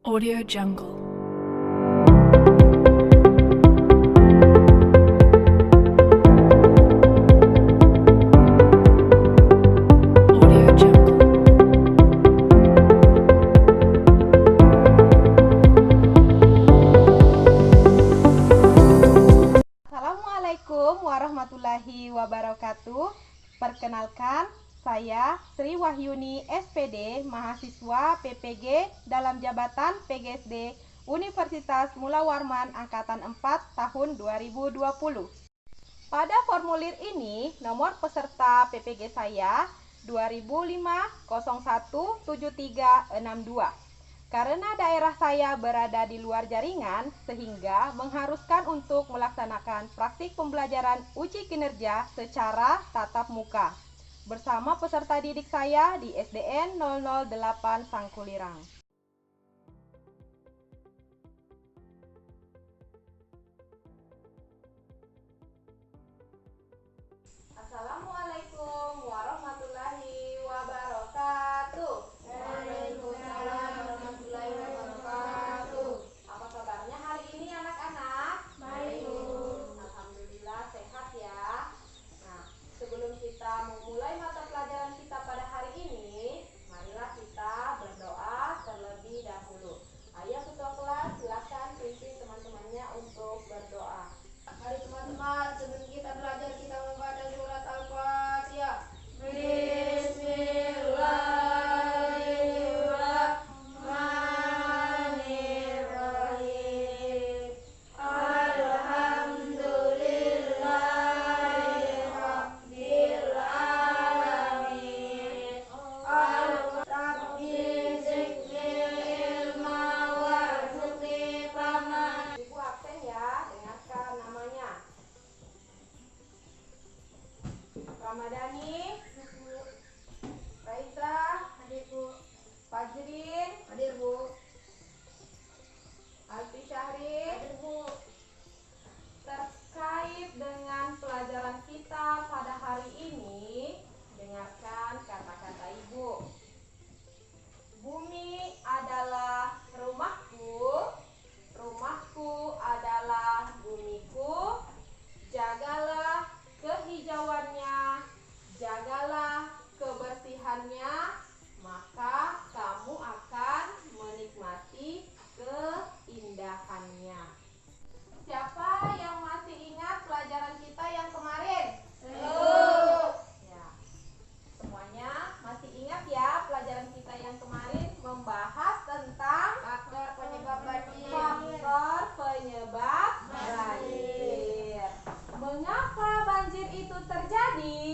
Audio Jungle. Audio Jungle. Assalamualaikum warahmatullahi wabarakatuh. Perkenalkan, saya Sri Wahyuni SPD, mahasiswa PPG dalam jabatan PGSD Universitas Mula Warman Angkatan 4 tahun 2020. Pada formulir ini, nomor peserta PPG saya 2005-017362. Karena daerah saya berada di luar jaringan, sehingga mengharuskan untuk melaksanakan praktik pembelajaran uji kinerja secara tatap muka bersama peserta didik saya di SDN 008 Sangkulirang. Assalamualaikum warahmatullahi wabarakatuh. Waalaikumsalam warahmatullahi wabarakatuh. Apa kabarnya hari ini anak-anak? Baik, Bu. Alhamdulillah sehat ya. Nah, sebelum kita memulai mata pelajaran kita pada hari ini, marilah kita berdoa terlebih dahulu. Ayo ketua kelas, silakan pimpin teman-temannya untuk berdoa. Mari teman-teman, sebelum kita belajar kita membaca surat Al-Fatihah. Bismillahirrahmanirrahim. Alhamdulillahirabbil alamin. Rabbi zidni ilma warzuqni fahma. Ibu absen ya, dengarkan namanya. Ramadhani, Raisa, Hadir, Bu. Fajrin, Hadir, Bu. Alfi Syahri. Hadir, Bu. Terkait dengan pelajaran kita pada hari ini, dengarkan kata-kata Ibu. Bumi adalah rumahku, rumahku adalah bumiku. Jagalah kehijauannya, jagalah kebersihannya, maka kamu akan menikmati keindahannya. Siapa yang masih ingat pelajaran kita yang kemarin? Ya, semuanya masih ingat ya pelajaran kita yang kemarin membahas tentang Faktor penyebab banjir. faktor penyebab banjir. Mengapa banjir itu terjadi?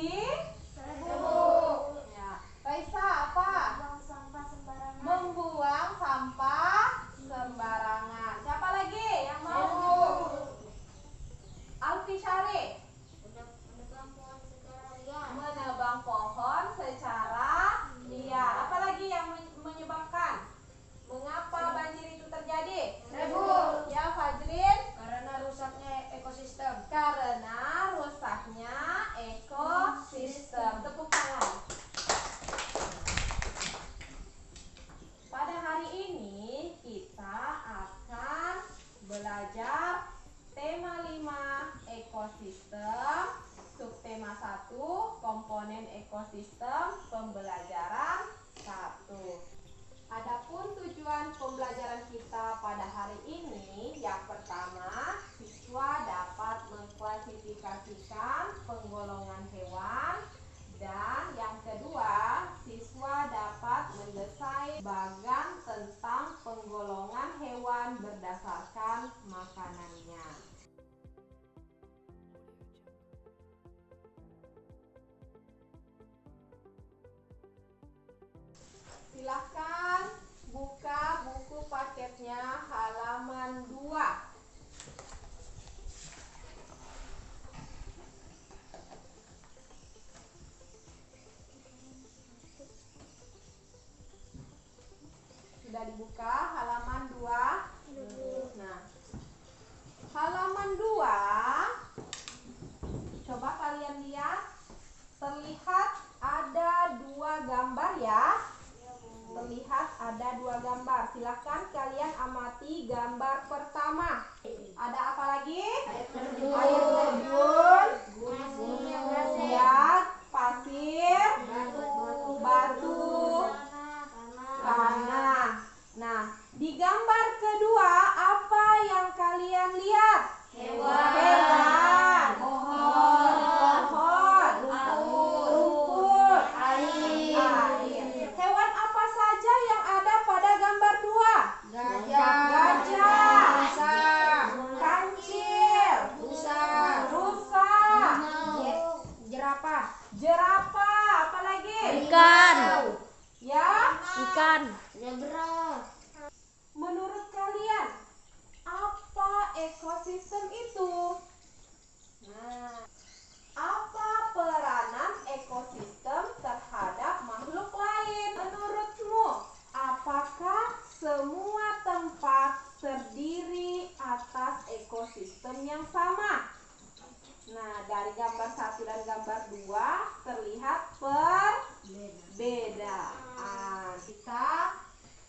Ya, Raisa apa? Sampah sembarangan. Membuang sampah sembarangan. Siapa lagi yang mau? Alfi Syari. Menebang pohon secara liar. Menebang pohon secara liar. Apa lagi yang menyebabkan? Mengapa banjir itu terjadi? Ya, Fajrin. Karena rusaknya ekosistem. Karena rusaknya ekosistem. Tepuk tangan. Pada hari ini kita akan belajar tema 5 ekosistem, subtema 1 komponen ekosistem, pembelajaran 1. Adapun tujuan pembelajaran kita pada hari ini, yang pertama, siswa dapat mengklasifikasikan penggolongan hewan, dan yang kedua, siswa dapat mendesain bagan tentang penggolongan hewan berdasarkan makanannya. Silahkan buka buku paketnya halaman 2. Sudah dibuka halaman 2? Nah, halaman 2, coba kalian lihat, terlihat ada 2 gambar ya. Terlihat amati gambar pertama. Ada apa lagi? Air terjun, ya, pasir, batu, tanah. Nah, di gambar kedua apa yang kalian lihat? Hewan, pohon, rumput, air. Hewan apa saja yang ada pada gambar dua? Gajah, kancil, rusa, jerapah, apa lagi? Ikan. Ya. Ikan. Menurut kalian, apa ekosistem itu? Nah, apa peranan ekosistem terhadap makhluk lain? Menurutmu, apakah semua tempat terdiri atas ekosistem yang sama? Nah, dari gambar 1 dan gambar 2 terlihat perbedaan. Kita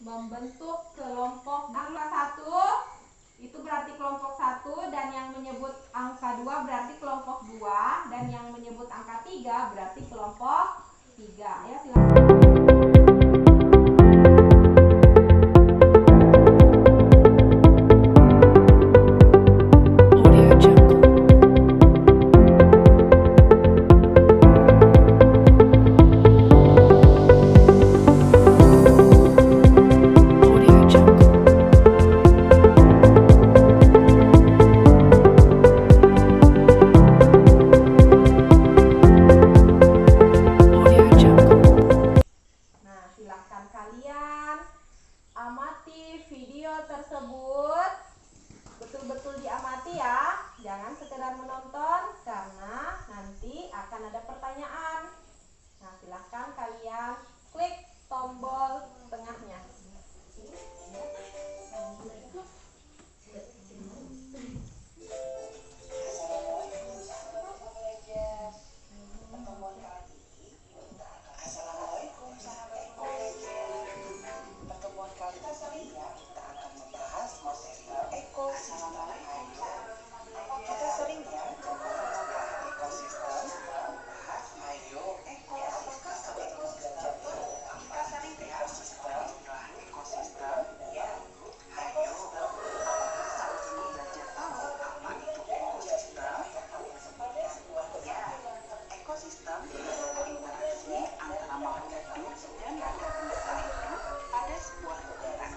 membentuk kelompok angka 1 itu berarti kelompok 1, dan yang menyebut angka 2 berarti kelompok 2, dan yang menyebut angka 3 berarti kelompok 3. Ya, silakan. Audio Jungle. Audio Jungle. Audio Jungle. Nah, silakan kalian amati video tersebut. Betul-betul diamati ya. Jangan sekedar menonton karena nanti akan ada pertanyaan. Nah, silakan kalian klik tombol tengahnya. Assalamualaikum sahabat Koleger. Pertemuan kali ini kita akan membahas materi ekosistem. Kita sering ya membahas ekosistem. Ayo, ekosistem itu kita sering ya membahas ekosistem. Ya, ayo. Apakah saat ini belajar tahu apa itu ekosistem? Ya, ekosistem adalah interaksi antara makhluk hidup dan benda-benda hidup pada sebuah lingkungan.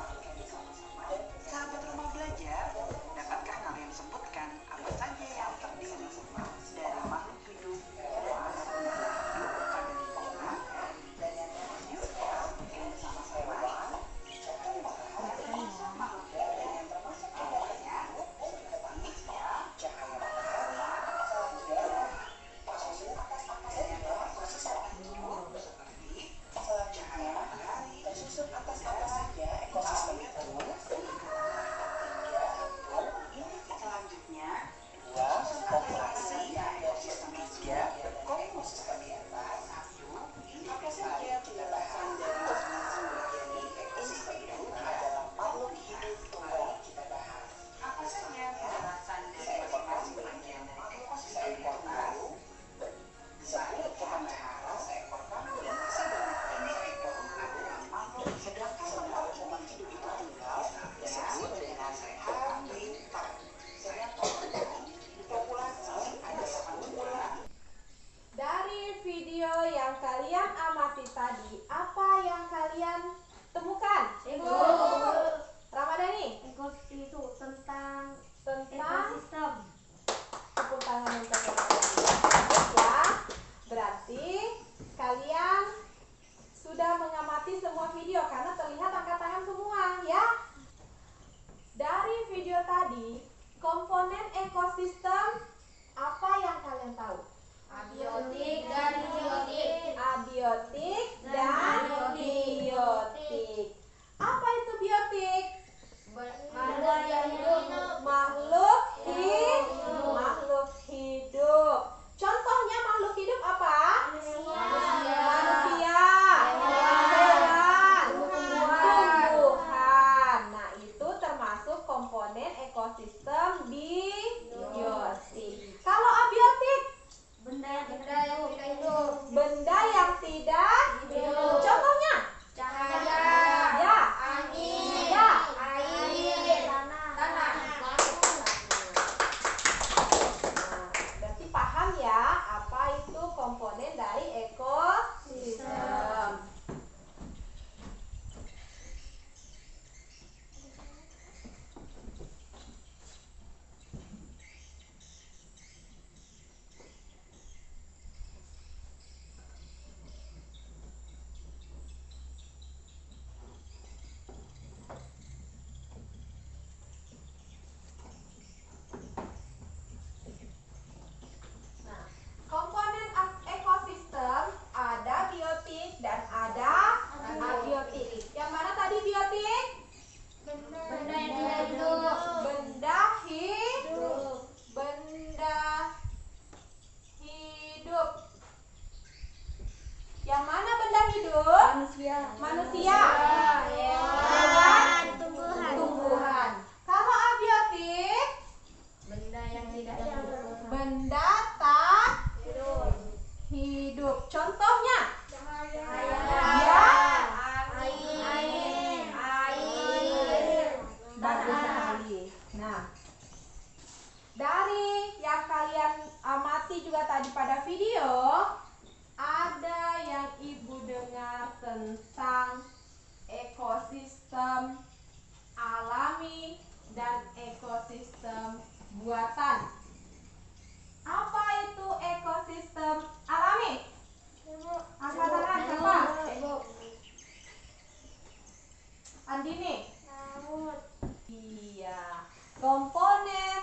Komponen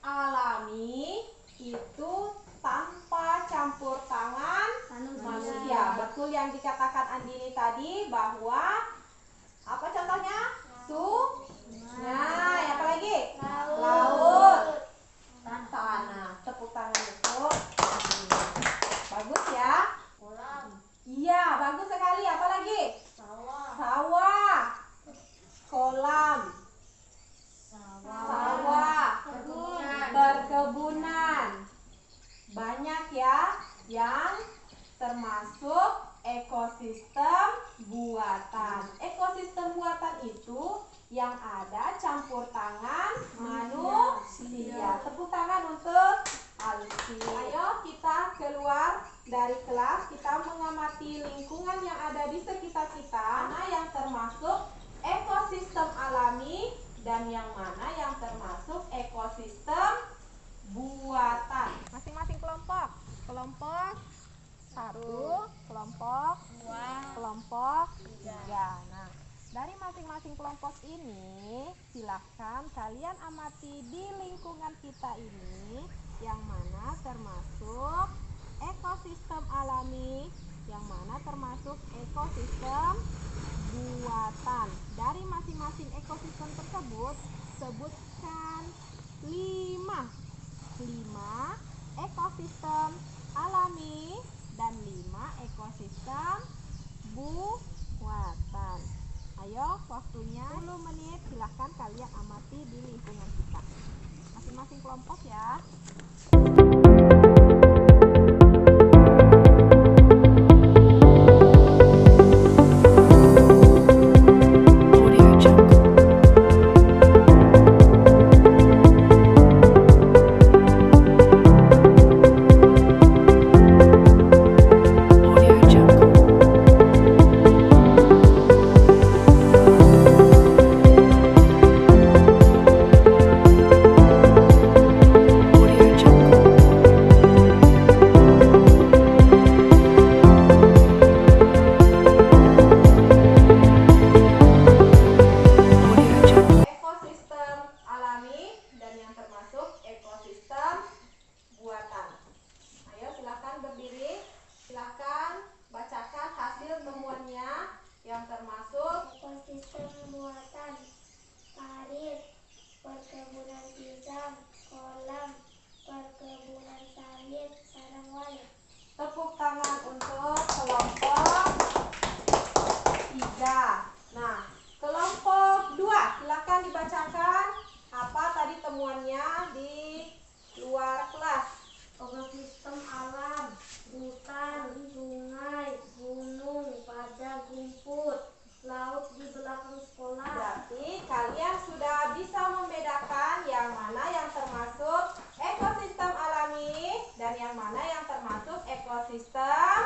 alami itu tanpa campur tangan manusia. Betul yang dikatakan Andini tadi bahwa apa contohnya? Sungai. Apa lagi? Laut. Tanah. Tepuk tangan untuk Andini. Bagus ya? Iya, bagus sekali. Apa lagi? Sawah. Kolam. Sawah. Perkebunan. Banyak ya yang termasuk ekosistem buatan. Ekosistem buatan itu yang ada campur tangan manusia. Tepuk tangan untuk Alfi. Ayo kita keluar dari kelas, kita mengamati lingkungan yang ada di sekitar kita. Mana yang termasuk ekosistem alami dan yang mana yang termasuk ekosistem buatan. Masing-masing kelompok. Kelompok 1, kelompok 2, kelompok 3. Nah, dari masing-masing kelompok ini silahkan kalian amati di lingkungan kita ini yang mana termasuk ekosistem alami, yang mana termasuk ekosistem buatan. Dari masing-masing ekosistem tersebut sebutkan 5 ekosistem alami dan 5 ekosistem buatan. Ayo, waktunya 10 menit. Silahkan kalian amati di lingkungan kita. Masing-masing kelompok ya. Audio Jungle. Audio Jungle. Audio Jungle. Audio Jungle. Ekosistem alami dan yang termasuk ekosistem buatan. Ayo silakan berdiri. Silakan bacakan hasil temuannya yang termasuk Ekosistem buatan, parit, perkebunan pisang, kolam, perkebunan sawit, sarang walet. tepuk tangan untuk kelompok 3. Nah, kelompok 2 silakan dibacakan apa tadi temuannya di luar kelas. Ekosistem alam, hutan, sungai, gunung, padang rumput, laut di belakang sekolah. Berarti kalian sudah bisa membedakan yang mana yang termasuk ekosistem alami dan yang mana yang termasuk ekosistem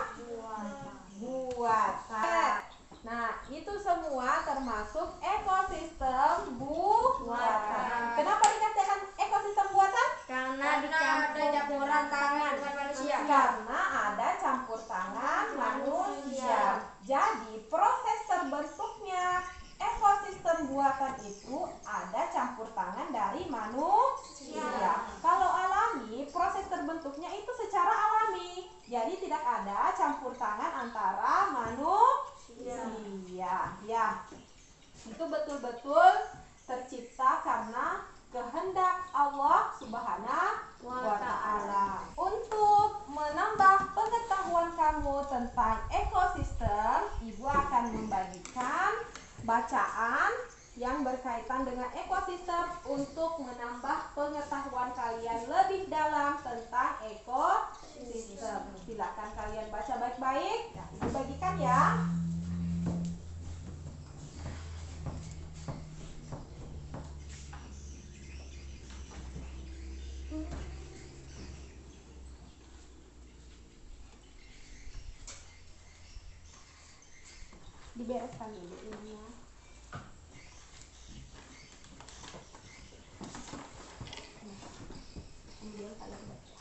buatan. Nah, itu semua termasuk ekosistem buatan. Kenapa dikatakan ekosistem buatan? Karena ada campuran tangan manusia. Karena ada campur tangan manusia. Jadi proses terbentuknya ekosistem buatan itu ada campur tangan dari manusia. Kalau alami, proses terbentuknya itu secara alami. Jadi tidak ada campur tangan antara manusia. Ya. Itu betul-betul tercipta karena kehendak Allah Subhanahu wa Ta'ala. Untuk menambah pengetahuan kamu tentang ekosistem, Ibu akan membagikan bacaan yang berkaitan dengan ekosistem untuk menambah pengetahuan kalian lebih dalam tentang ekosistem. Silakan kalian baca baik-baik. Nah, Ibu bagikan ya. Dibereskan dulu ininya. Kemudian kalian baca.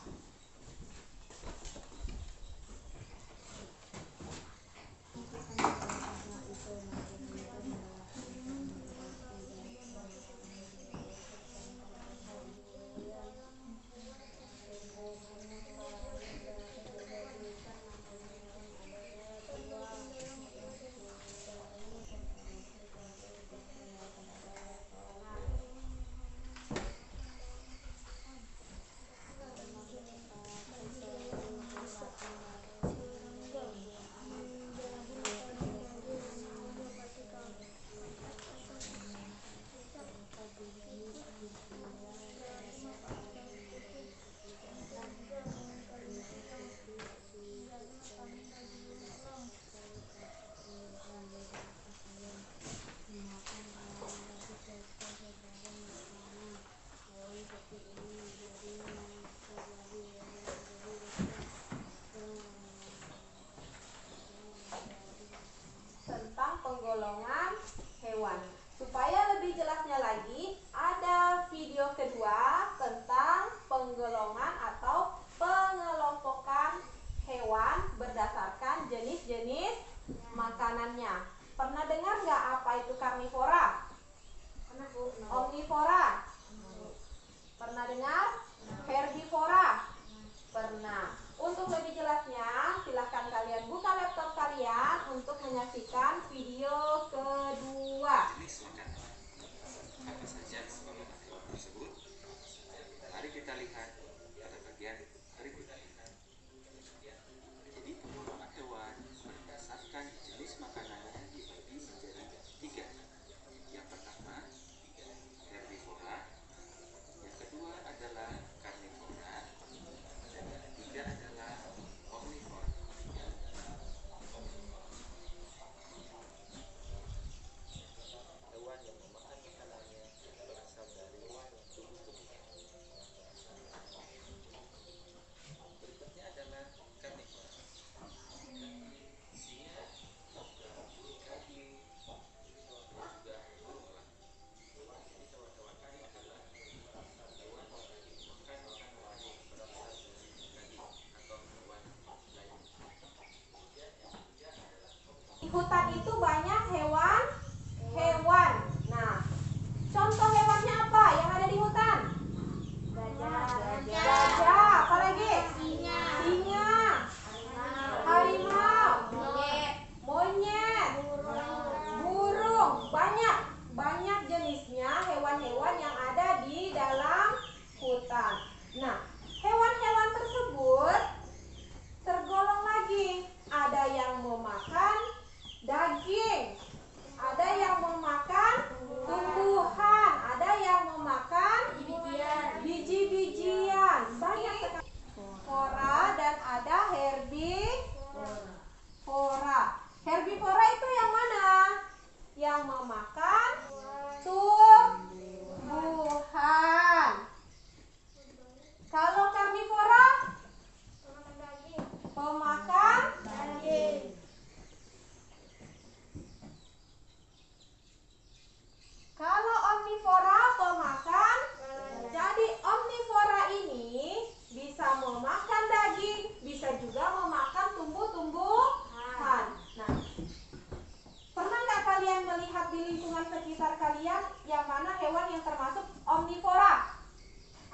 yang mana hewan yang termasuk omnivora?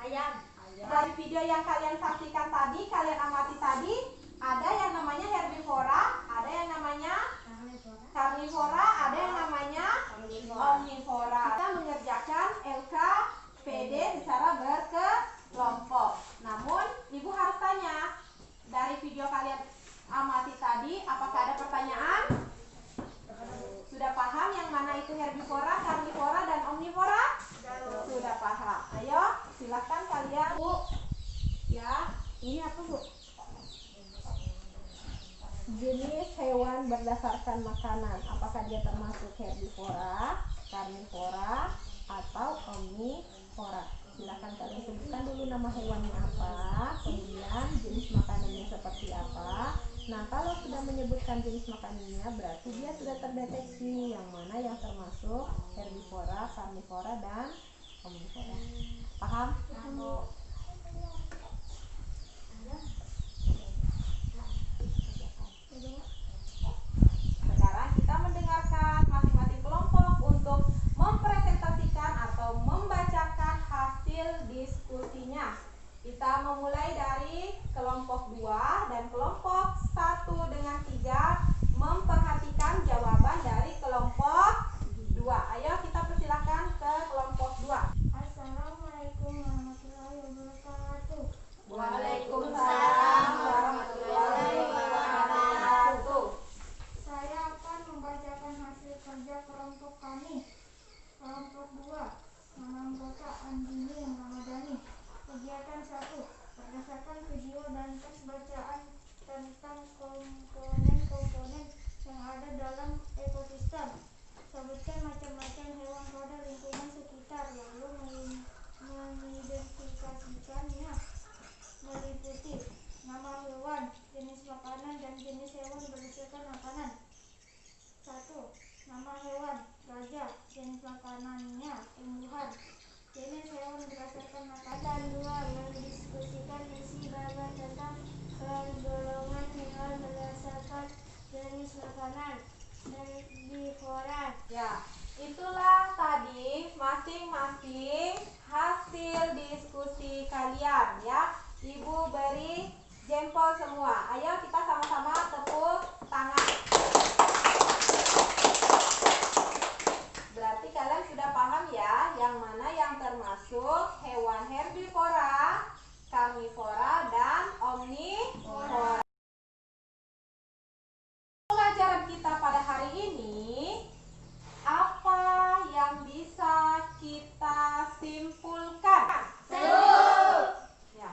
Ayam. Dari video yang kalian saksikan tadi, kalian amati tadi, ada yang namanya herbivora, ada yang namanya karnivora, ada yang namanya omnivora. Kita mengerjakan LKPD secara berkelompok. Namun, Ibu harus tanya, dari video kalian amati tadi, apakah ada pertanyaan? Sudah paham yang mana itu herbivora, karnivora, dan omnivora? Sudah paham. Ayo, silakan kalian. Bu, ya, ini apa, Bu? Jenis hewan berdasarkan makanan, apakah dia termasuk herbivora, karnivora, atau omnivora? Silakan kalian sebutkan dulu nama hewannya apa, kemudian jenis makanannya seperti apa. Nah, kalau sudah menyebutkan jenis makanannya, berarti dia sudah terdeteksi yang mana yang termasuk herbivora, karnivora, dan omnivora. Paham? Sekarang kita mendengarkan masing-masing kelompok untuk mempresentasikan atau membacakan hasil diskusinya. Kita memulai dari kelompok 2 dan kelompok 1 dengan 3 memperhatikan jawaban dari kelompok 2. Ayo kita persilakan ke kelompok 2. Assalamualaikum warahmatullahi wabarakatuh. Waalaikumsalam warahmatullahi wabarakatuh. Saya akan membacakan hasil kerja kelompok kami. Kelompok 2. Nama anggota Andini Ramadhani. Kegiatan 1. Berdasarkan video dan tes bacaan tentang komponen-komponen yang ada dalam ekosistem. Sebutkan macam-macam hewan pada lingkungan sekitar, lalu mengidentifikasikannya. Meliputi nama hewan, jenis makanan, dan jenis hewan berdasarkan makanan. 1. Nama hewan, gajah, jenis makanannya, tumbuhan. Jenis hewan berdasarkan makanan. Dan 2. Mendiskusikan isi bagan tentang penggolongan hewan berdasarkan jenis makanan. Herbivora. Ya, itulah tadi masing-masing hasil diskusi kalian ya. Ibu beri jempol semua. Ayo kita sama-sama tepuk tangan. Berarti kalian sudah paham ya yang mana yang termasuk hewan herbivora, karnivora, dan omnivora. Pelajaran kita pada hari ini, apa yang bisa kita simpulkan? Ya.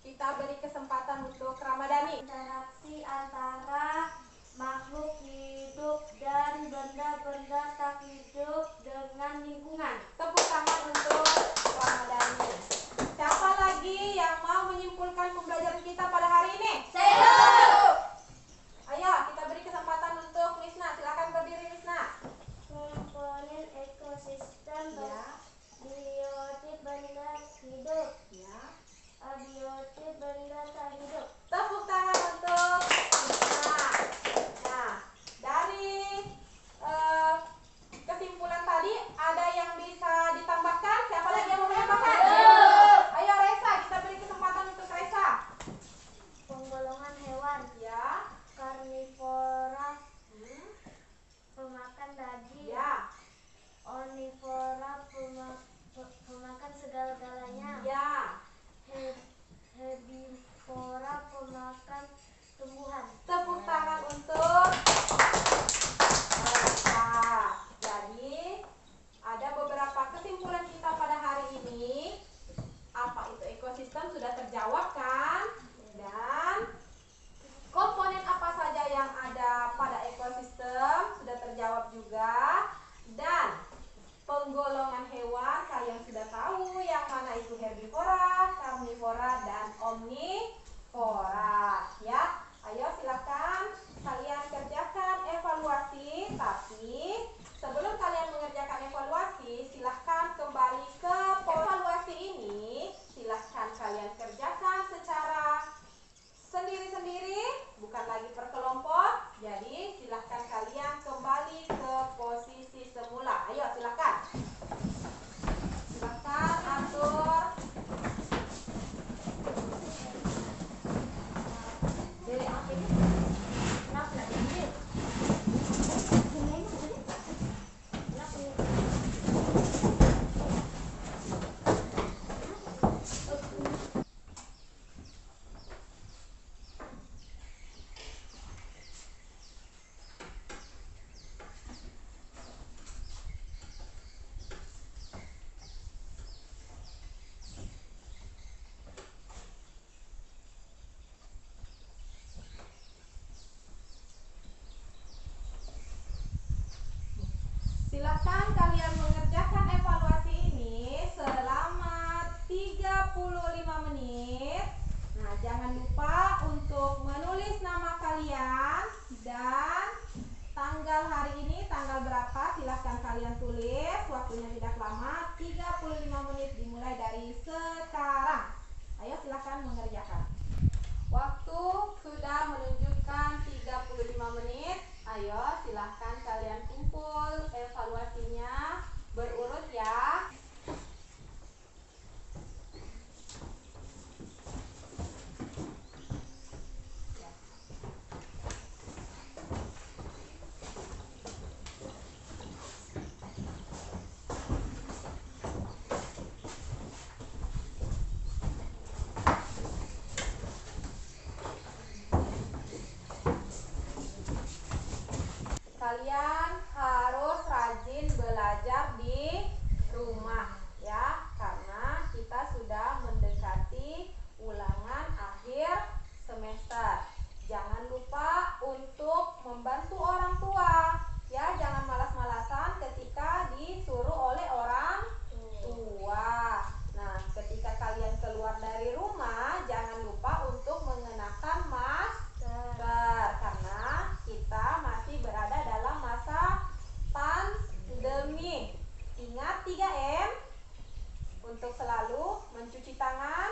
Kita beri kesempatan untuk Ramadhani. Interaksi antara makhluk hidup dan benda-benda tak hidup dengan lingkungan. Tepuk tangan untuk Ramadhani. Siapa lagi yang rumah ya, karena kita sudah mendekati ulangan akhir semester. Jangan lupa untuk membantu orang tua ya, jangan malas-malasan ketika disuruh oleh orang tua. Nah, ketika kalian keluar dari rumah, jangan lupa untuk mengenakan masker karena kita masih berada dalam masa pandemi. Ingat 3M untuk selalu mencuci tangan,